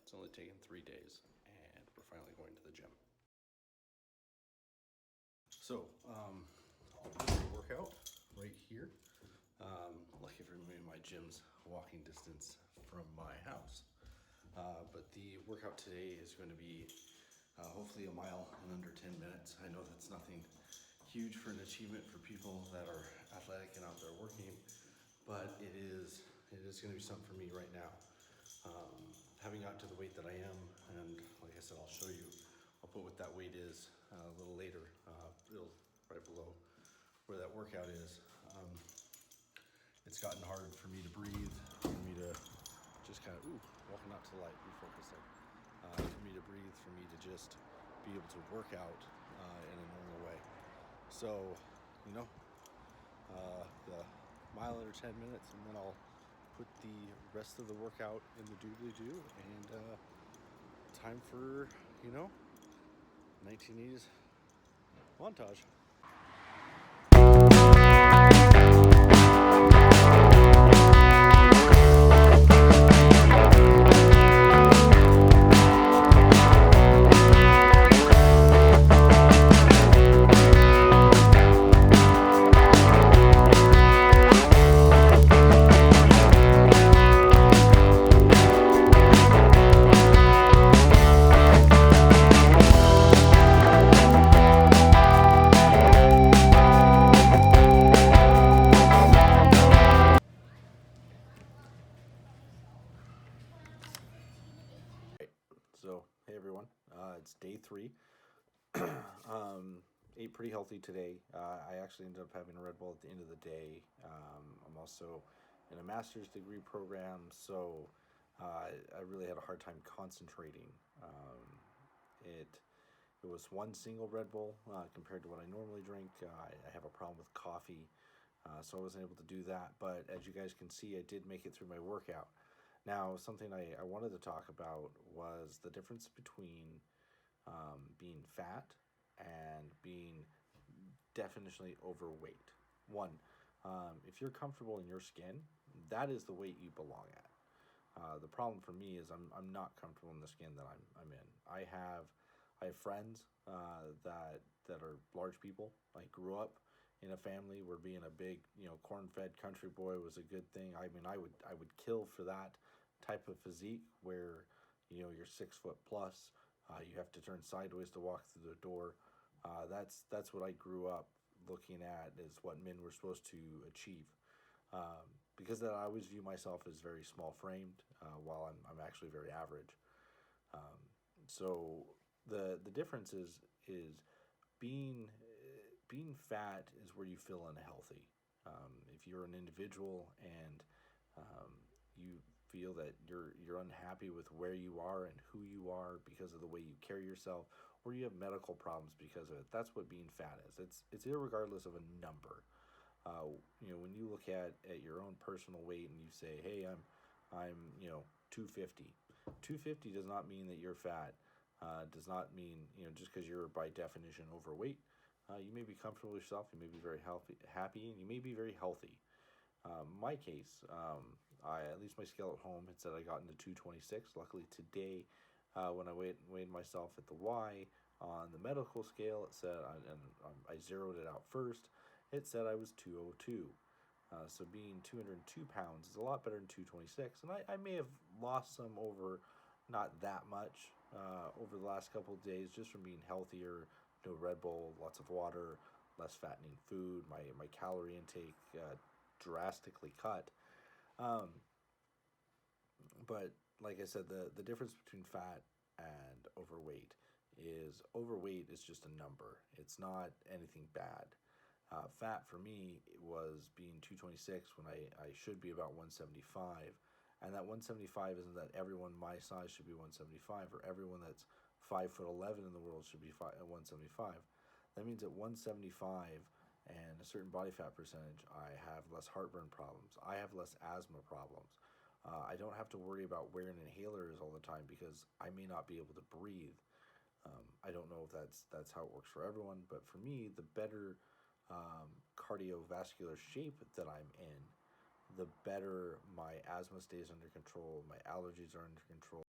It's only taken 3 days, and we're finally going to the gym. So, I'll put the workout right here. Lucky for me, my gym's walking distance from my house. But the workout today is going to be hopefully a mile in under 10 minutes. I know that's nothing huge for an achievement for people that are athletic and out there working, but it is going to be something for me right now. Having got to the weight that I am, and like I said, I'll show you. I'll put what that weight is a little later. It'll right below where that workout is. It's gotten hard for me to breathe, for me to just kind of, walking out to the light, refocus there. For me to breathe, for me to just be able to work out in a normal way. So, the mile under 10 minutes, and then I'll put the rest of the workout in the doobly-doo, and time for, 1980s montage. So, hey everyone, it's day 3. Ate pretty healthy today. I actually ended up having a Red Bull at the end of the day. I'm also in a master's degree program, so I really had a hard time concentrating. It was one single Red Bull compared to what I normally drink. I have a problem with coffee, so I wasn't able to do that. But as you guys can see, I did make it through my workout. Now, something I wanted to talk about was the difference between being fat and being definitionally overweight. One, if you're comfortable in your skin, that is the weight you belong at. The problem for me is I'm not comfortable in the skin that I'm in. I have friends that are large people. I grew up in a family where being a big corn-fed country boy was a good thing. I mean, I would kill for that type of physique where you're 6 foot plus. You have to turn sideways to walk through the door. That's what I grew up looking at, is what men were supposed to achieve. Because that I always view myself as very small framed, while I'm actually very average. So the difference is being fat is where you feel unhealthy. If you're an individual and you feel that you're unhappy with where you are and who you are because of the way you carry yourself, or you have medical problems because of it, that's what being fat is. It's irregardless of a number. When you look at your own personal weight and you say, hey, I'm 250. 250 does not mean that you're fat. Does not mean just because you're by definition overweight. You may be comfortable with yourself. You may be very happy, and you may be very healthy. My case, at least my scale at home, it said I got into 226. Luckily today, when I weighed myself at the Y on the medical scale, it said, and I zeroed it out first, it said I was 202. So being 202 pounds is a lot better than 226. And I may have lost some over, not that much, over the last couple of days, just from being healthier, no Red Bull, lots of water, less fattening food, my calorie intake drastically cut. But like I said, the difference between fat and overweight is just a number. It's not anything bad. Fat for me was being 226 when I should be about 175. And that 175 isn't that everyone my size should be 175, or everyone that's 5'11" in the world should be 175. That means at 175 and a certain body fat percentage, I have less heartburn problems. I have less asthma problems. I don't have to worry about wearing inhalers all the time because I may not be able to breathe. I don't know if that's how it works for everyone, but for me, the better cardiovascular shape that I'm in, the better my asthma stays under control, my allergies are under control.